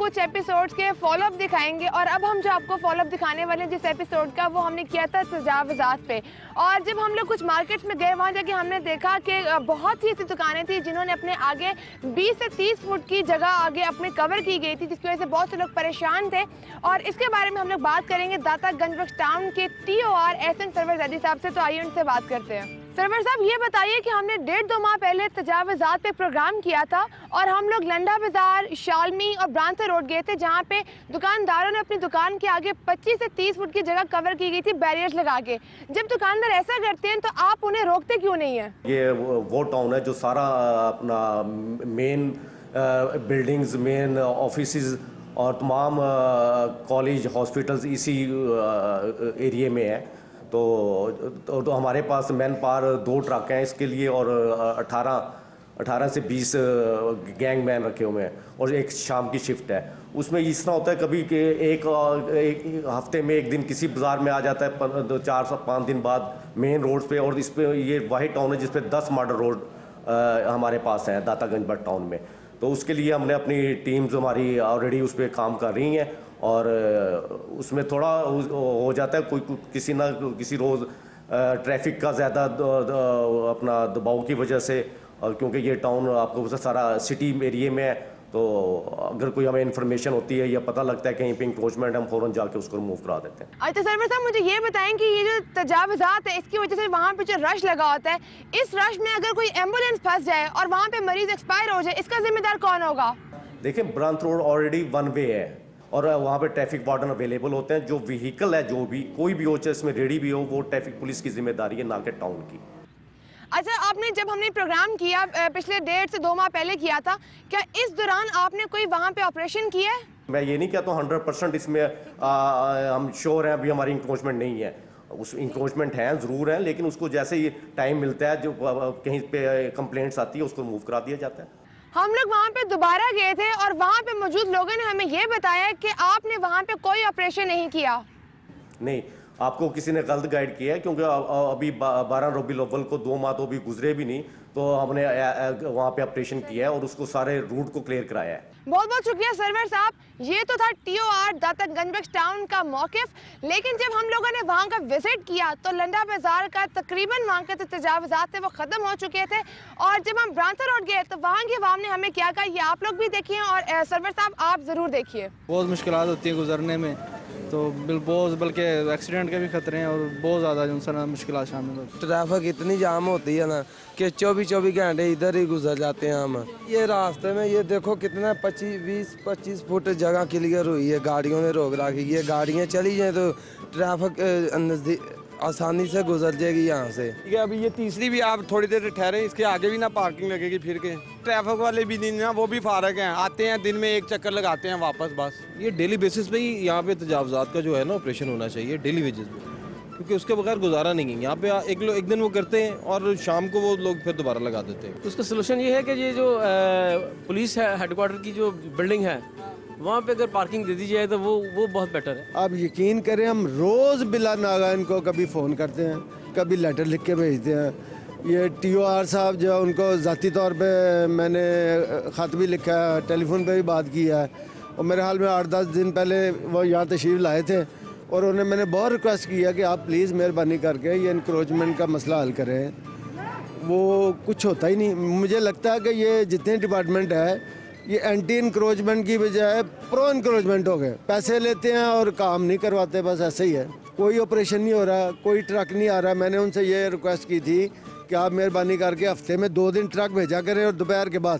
कुछ एपिसोड्स के फॉलोअप दिखाएंगे। और अब हम जो आपको फॉलोअप दिखाने वाले हैं जिस एपिसोड का, वो हमने किया था तजावुज़ात पे। और जब हम लोग कुछ मार्केट्स में गए, वहाँ जाके हमने देखा कि बहुत सी ऐसी दुकानें थी जिन्होंने अपने आगे 20 से 30 फुट की जगह आगे अपने कवर की गई थी, जिसकी वजह से बहुत से लोग परेशान थे। और इसके बारे में हम लोग बात करेंगे दाता गंज टाउन के TOR एहसन सरवर ज़ैदी साहब से। तो आइए उनसे बात करते हैं। सरवर साहब, ये बताइए कि हमने 1.5-2 माह पहले तजावुज़ात पे प्रोग्राम किया था और हम लोग लंडा बाजार, शालमी और ब्रांथर रोड गए थे, जहाँ पे दुकानदारों ने अपनी दुकान के आगे 25 से 30 फुट की जगह कवर की गई थी बैरियर्स लगा के। जब दुकानदार ऐसा करते हैं तो आप उन्हें रोकते क्यों नहीं है? ये वो टाउन है जो सारा अपना मेन बिल्डिंग्स, मेन ऑफिसेज और तमाम कॉलेज, हॉस्पिटल्स इसी एरिया में है। तो हमारे पास मैन पावर 2 ट्रक हैं इसके लिए और 18 से 20 गैंग मैन रखे हुए हैं और एक शाम की शिफ्ट है। उसमें इस तरह होता है कभी कि एक हफ्ते में एक दिन किसी बाज़ार में आ जाता है, 4 से 5 दिन बाद मेन रोड पे। और इस पे ये वही टाउन है जिस पे 10 मॉडल रोड हमारे पास हैं दातागंज टाउन में। तो उसके लिए हमने अपनी टीम्स हमारी ऑलरेडी उस पर काम कर रही हैं और उसमें थोड़ा हो जाता है कोई किसी रोज़ ट्रैफिक का ज़्यादा अपना दबाव की वजह से, क्योंकि ये टाउन आपको सारा सिटी एरिया में है। तो अगर कोई हमें इन्फॉर्मेशन होती है या पता लगता है कहीं पे इंक्रोचमेंट, हम फ़ौरन जाके उसको रिमूव करा देते हैं। अच्छा सरवर साहब, मुझे ये बताएं कि ये जो तजावुज़ात है इसकी वजह से वहाँ पे जो रश लगा होता है, इस रश में अगर कोई एम्बुलेंस फंस जाए और वहाँ पे मरीज एक्सपायर हो जाए, इसका जिम्मेदार कौन होगा? देखिए, ब्रांथ रोड ऑलरेडी 1 वे है और वहाँ पे ट्रैफिक वार्डन अवेलेबल होते हैं। जो व्हीकल है, जो भी कोई भी हो, चाहे इसमें रेडी भी हो, वो ट्रैफिक पुलिस की जिम्मेदारी है, ना कि टाउन की। अच्छा, आपने जब हमने प्रोग्राम किया पिछले 1.5 से 2 माह पहले किया था, क्या इस दौरान आपने कोई वहाँ पे ऑपरेशन किया है? मैं ये नहीं कहता हूँ 100% इसमें हम श्योर हैं, अभी हमारी इंक्रोचमेंट नहीं है। उस इंक्रोचमेंट है ज़रूर है, लेकिन उसको जैसे ही टाइम मिलता है, जो कहीं पे कंप्लेंट्स आती है, उसको मूव करा दिया जाता है। हम लोग वहाँ पे दोबारा गए थे और वहाँ पे मौजूद लोगों ने हमें ये बताया कि आपने वहाँ पे कोई ऑपरेशन नहीं किया। नहीं, आपको किसी ने गलत गाइड किया है, क्योंकि अभी 12 रबीउल अव्वल को 2 माह तो अभी गुजरे भी नहीं, तो हमने वहाँ पे ऑपरेशन किया है और उसको सारे रूट को क्लियर कराया है। बहुत बहुत शुक्रिया सरवर साहब। ये तो था TOR दाता गंज टाउन का मौक़िफ़। लेकिन जब हम लोगों ने वहाँ का विजिट किया तो लंडा बाजार का तकरीबन वहाँ के तजावुज़ात थे वो ख़त्म हो चुके थे। और जब हम ब्रांथर रोड गए तो वहाँ के वाम ने हमें क्या कहा, ये आप लोग भी देखिए और सरवर साहब आप ज़रूर देखिए। बहुत मुश्किलात होती हैं गुजरने में, तो बहुत बल्कि एक्सीडेंट के भी खतरे हैं और बहुत ज़्यादा जो मुश्किल शामिल होती है। ट्रैफिक इतनी जाम होती है ना कि 24 घंटे इधर ही गुजर जाते हैं हम। ये रास्ते में ये देखो कितना 20-25 फुट जगह क्लियर हुई है, गाड़ियों ने रोक रखी है। गाड़ियाँ चली जाए तो ट्रैफिक आसानी से गुजर जाएगी यहाँ से। ठीक है, अभी ये तीसरी भी आप थोड़ी देर ठहरे, इसके आगे भी ना पार्किंग लगेगी फिर के। ट्रैफिक वाले भी नहीं ना, वो भी फारग हैं, आते हैं दिन में एक चक्कर लगाते हैं वापस बस। ये डेली बेसिस पे ही यहाँ पे तजावुज़ात का जो है ना ऑपरेशन होना चाहिए, डेली वेजेस पे, क्योंकि उसके बगैर गुजारा नहीं है। यहाँ पे एक दिन वो करते हैं और शाम को वो लोग फिर दोबारा लगा देते हैं। तो उसका सलूशन ये है कि ये जो पुलिस है हेडक्वार्टर की जो बिल्डिंग है, वहाँ पे अगर पार्किंग दे दी जाए तो वो बहुत बेटर है। आप यकीन करें, हम रोज़ बिला नागा इनको कभी फ़ोन करते हैं, कभी लेटर लिख के भेजते हैं। ये TOR साहब जो है उनको ज़ाती तौर पे मैंने ख़त भी लिखा है, टेलीफोन पे भी बात किया है। और मेरे हाल में 8-10 दिन पहले वो यहाँ तशरीफ़ लाए थे और उन्हें मैंने बहुत रिक्वेस्ट किया कि आप प्लीज़ मेहरबानी करके ये इंक्रोचमेंट का मसला हल करें। वो कुछ होता ही नहीं। मुझे लगता है कि ये जितने डिपार्टमेंट है ये एंटी इंक्रोचमेंट की बजाय प्रो इंक्रोचमेंट हो गए। पैसे लेते हैं और काम नहीं करवाते, बस ऐसे ही है। कोई ऑपरेशन नहीं हो रहा, कोई ट्रक नहीं आ रहा। मैंने उनसे ये रिक्वेस्ट की थी कि आप मेहरबानी करके हफ्ते में 2 दिन ट्रक भेजा करें और दोपहर के बाद,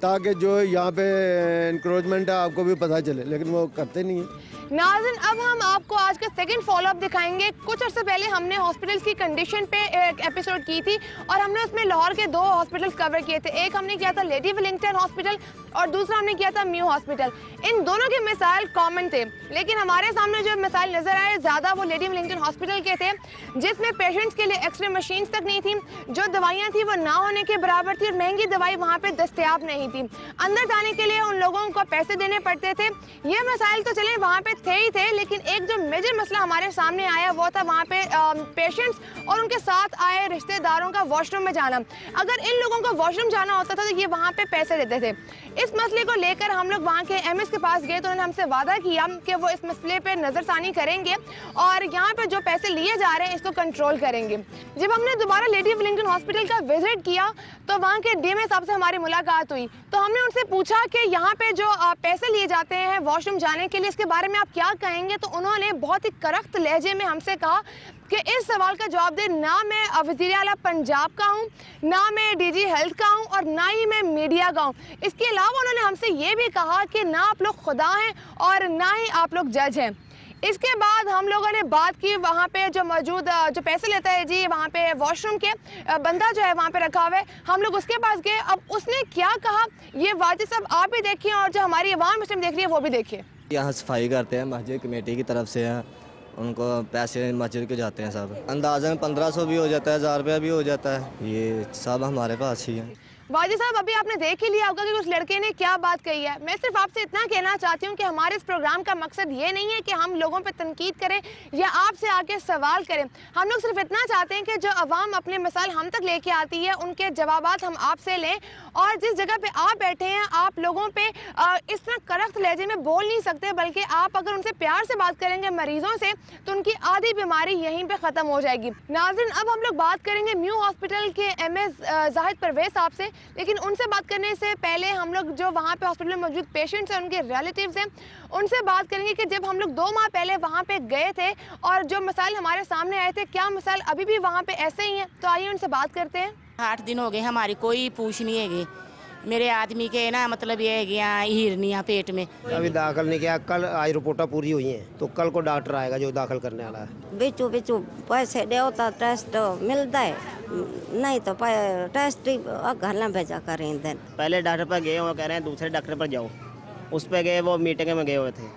ताकि जो यहाँ पे इंक्रोचमेंट है आपको भी पता चले, लेकिन वो करते नहीं है। नाज़रीन, अब हम आपको आज का सेकंड फॉलोअप दिखाएंगे। कुछ अर्से पहले हमने हॉस्पिटल्स की कंडीशन पे एक एपिसोड की थी और हमने उसमें लाहौर के 2 हॉस्पिटल्स कवर किए थे। एक हमने किया था लेडी विलिंगटन हॉस्पिटल और दूसरा हमने किया था म्यू हॉस्पिटल। इन दोनों के मिसाइल कॉमन थे, लेकिन हमारे सामने जो मिसाइल नजर आए ज़्यादा वो लेडी विलिंगटन हॉस्पिटल के थे, जिसमें पेशेंट्स के लिए एक्सरे मशीन तक नहीं थी, जो दवाइयाँ थी वो ना होने के बराबर थी और महंगी दवाई वहाँ पर दस्तियाब नहीं थी। अंदर जाने के लिए उन लोगों को पैसे देने पड़ते थे। ये मिसाइल तो चले वहाँ पे थे ही थे, लेकिन एक जो मेजर मसला हमारे सामने आया वो था वहाँ पे पेशेंट्स और उनके साथ आए रिश्तेदारों का वॉशरूम में जाना। अगर इन लोगों को वॉशरूम जाना होता था तो ये वहाँ पे पैसे देते थे। इस मसले को लेकर हम लोग वहाँ के एमएस के पास गए तो उन्होंने हमसे वादा किया कि वो इस मसले पे नज़रसानी करेंगे और यहाँ पे जो पैसे लिए जा रहे हैं इसको कंट्रोल करेंगे। जब हमने दोबारा लेडी विलिंगटन हॉस्पिटल का विजिट किया तो वहाँ के डीएमए साहब से हमारी मुलाकात हुई, तो हमने उनसे पूछा कि यहाँ पे जो पैसे लिए जाते हैं वॉशरूम जाने के लिए, इसके बारे में आप क्या कहेंगे। तो उन्होंने बहुत ही करख्त लहजे में हमसे कहा कि इस सवाल का जवाब दे ना मैं वज़ीर आला पंजाब का हूँ, ना मैं डीजी हेल्थ का हूँ और ना ही मैं मीडिया का हूँ। इसके अलावा उन्होंने हमसे ये भी कहा कि ना आप लोग खुदा हैं और ना ही आप लोग जज हैं। इसके बाद हम लोगों ने बात की वहाँ पे जो मौजूद जो पैसे लेता है जी वहाँ पे वॉशरूम के बंदा जो है वहाँ पे रखा हुआ है, हम लोग उसके पास गए। अब उसने क्या कहा ये वाजिद साहब आप भी देखिए और जो हमारी अवाम मुस्लिम देख रही है वो भी देखिए। यहाँ सफाई करते हैं मस्जिद कमेटी की तरफ से हैं, उनको पैसे मस्जिद के जाते हैं सब, अंदाज़न 1500 भी हो जाता है, 1000 रुपया भी हो जाता है, ये सब हमारे पास ही है। वाजिद साहब अभी आपने देख ही लिया होगा कि उस लड़के ने क्या बात कही है। मैं सिर्फ आपसे इतना कहना चाहती हूँ कि हमारे इस प्रोग्राम का मकसद ये नहीं है कि हम लोगों पे तनकीद करें या आपसे आके सवाल करें। हम लोग सिर्फ इतना चाहते हैं कि जो अवाम अपने मसाइल हम तक लेके आती है उनके जवाबात हम आपसे लें, और जिस जगह पे आप बैठे हैं आप लोगों पे इस तरह करख्त लहजे में बोल नहीं सकते, बल्कि आप अगर उनसे प्यार से बात करेंगे मरीजों से तो उनकी आधी बीमारी यहीं पे ख़त्म हो जाएगी। नाज़रीन अब हम लोग बात करेंगे न्यू हॉस्पिटल के एमएस जाहिद परवेज साहब से, लेकिन उनसे बात करने से पहले हम लोग जो वहाँ पे हॉस्पिटल में मौजूद पेशेंट्स हैं उनके रिलेटिव्स हैं उनसे बात करेंगे कि जब हम लोग 2 माह पहले वहाँ पे गए थे और जो मसाइल हमारे सामने आए थे क्या मसाइल अभी भी वहाँ पे ऐसे ही हैं। तो आइए उनसे बात करते हैं। 8 दिन हो गए हमारी कोई पूछ नहीं है, मेरे आदमी के ना मतलब ये है कि यहाँ हिरनियाँ पेट में। अभी दाखिल नहीं किया, कल आज रिपोर्टा पूरी हुई हैं तो कल को डॉक्टर आएगा जो दाखिल करने वाला है। बिचू बिचू पैसे दो तो टेस्ट मिलता है, नहीं तो टेस्ट घर ना भेजा करें। दिन पहले डॉक्टर पर गए वो कह रहे हैं दूसरे डॉक्टर पर जाओ, उस पर गए वो मीटिंग में गए हुए थे,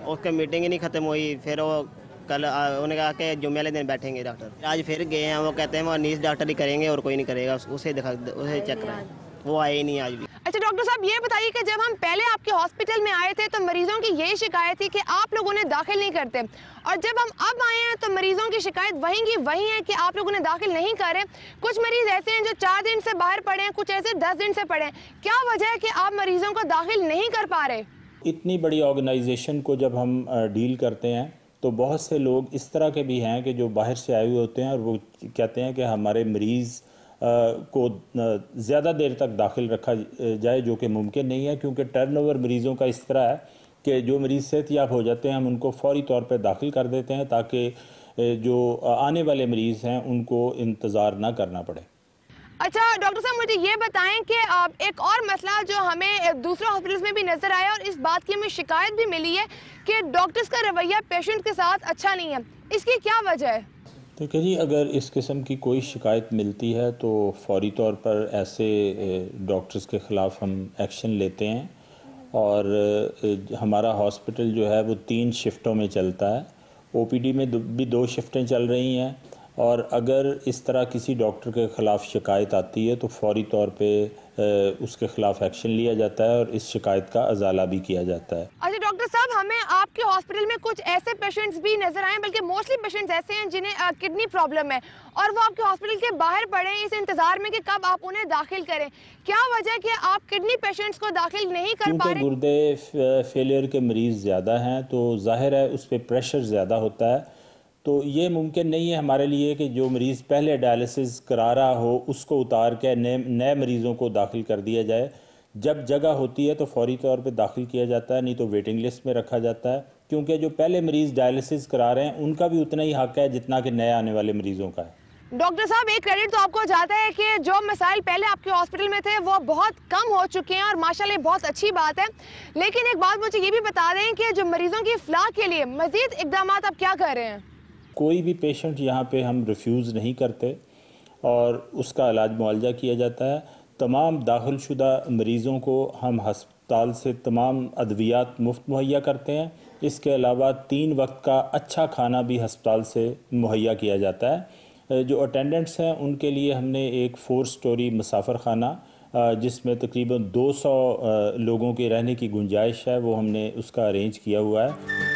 उसकी मीटिंग ही नहीं ख़त्म हुई। फिर वो कल उन्होंने कहा कि जुम्मे वाले दिन बैठेंगे डॉक्टर। आज फिर गए हैं, वो कहते हैं वो नीस डॉक्टर ही करेंगे और कोई नहीं करेगा, उसे चेक कराएं, वो आए ही नहीं आज भी। अच्छा डॉक्टर साहब ये बताइए कि जब हम पहले आपके हॉस्पिटल में आए थे तो मरीजों की यही शिकायत थी कि आप लोग उन्हें दाखिल नहीं करते, और जब हम अब आए हैं तो मरीजों की शिकायत वहीं की वहीं है कि आप लोग उन्हें दाखिल नहीं कर रहे। कुछ मरीज ऐसे हैं जो 4 दिन से बाहर पड़े हैं, कुछ ऐसे 10 दिन से पड़े हैं। क्या वजह है कि आप मरीजों को दाखिल नहीं कर पा रहे? इतनी बड़ी ऑर्गेनाइजेशन को जब हम डील करते हैं तो बहुत से लोग इस तरह के भी हैं कि जो बाहर से आए हुए होते हैं और वो कहते हैं कि हमारे मरीज़ को ज़्यादा देर तक दाखिल रखा जाए, जो कि मुमकिन नहीं है क्योंकि टर्नओवर मरीज़ों का इस तरह है कि जो मरीज़ सेहतयाब हो जाते हैं हम उनको फौरी तौर पर दाखिल कर देते हैं ताकि जो आने वाले मरीज़ हैं उनको इंतज़ार ना करना पड़े। अच्छा डॉक्टर साहब मुझे ये बताएं कि एक और मसला जो हमें दूसरे हॉस्पिटल्स में भी नज़र आया और इस बात की हमें शिकायत भी मिली है कि डॉक्टर्स का रवैया पेशेंट के साथ अच्छा नहीं है, इसकी क्या वजह है? देखिए जी, अगर इस किस्म की कोई शिकायत मिलती है तो फौरी तौर पर ऐसे डॉक्टर्स के ख़िलाफ़ हम एक्शन लेते हैं, और हमारा हॉस्पिटल जो है वो 3 शिफ्टों में चलता है। ओपीडी में भी 2 शिफ्टें चल रही हैं, और अगर इस तरह किसी डॉक्टर के ख़िलाफ़ शिकायत आती है तो फौरी तौर पे उसके ख़िलाफ़ एक्शन लिया जाता है और इस शिकायत का अजाला भी किया जाता है। अच्छा डॉक्टर साहब हमें आपके हॉस्पिटल में कुछ ऐसे पेशेंट्स भी नज़र आए, बल्कि मोस्टली पेशेंट्स ऐसे हैं जिन्हें किडनी प्रॉब्लम है और वो आपके हॉस्पिटल के बाहर पड़े हैं इस इंतज़ार में कि कब आप उन्हें दाखिल करें। क्या वजह है कि आप किडनी पेशेंट्स को दाखिल नहीं कर पा रहे? गुर्दे फेलियर के मरीज़ ज़्यादा हैं तो जाहिर है उस पर प्रेशर ज़्यादा होता है, तो ये मुमकिन नहीं है हमारे लिए कि जो मरीज़ पहले डायलिसिस करा रहा हो उसको उतार के नए मरीज़ों को दाखिल कर दिया जाए। जब जगह होती है तो फौरी तौर पे दाखिल किया जाता है, नहीं तो वेटिंग लिस्ट में रखा जाता है, क्योंकि जो पहले मरीज़ डायलिसिस करा रहे हैं उनका भी उतना ही हक़ है जितना कि नए आने वाले मरीज़ों का है। डॉक्टर साहब एक क्रेडिट तो आपको जाता है कि जो मसाइल पहले आपके हॉस्पिटल में थे वो बहुत कम हो चुके हैं और माशाल्लाह बहुत अच्छी बात है, लेकिन एक बात मुझे ये भी बता दें कि जो मरीज़ों की इफलाह के लिए मज़ीद इक़दाम आप क्या कर रहे हैं? कोई भी पेशेंट यहाँ पे हम रिफ्यूज़ नहीं करते और उसका इलाज मुआवजा किया जाता है। तमाम दाखिलशुदा मरीज़ों को हम हस्पताल से तमाम अद्वियात मुफ्त मुहैया करते हैं। इसके अलावा 3 वक्त का अच्छा खाना भी हस्पताल से मुहैया किया जाता है। जो अटेंडेंट्स हैं उनके लिए हमने एक 4 स्टोरी मुसाफिर खाना जिसमें तकरीबन 200 लोगों के रहने की गुंजाइश है वो हमने उसका अरेंज किया हुआ है।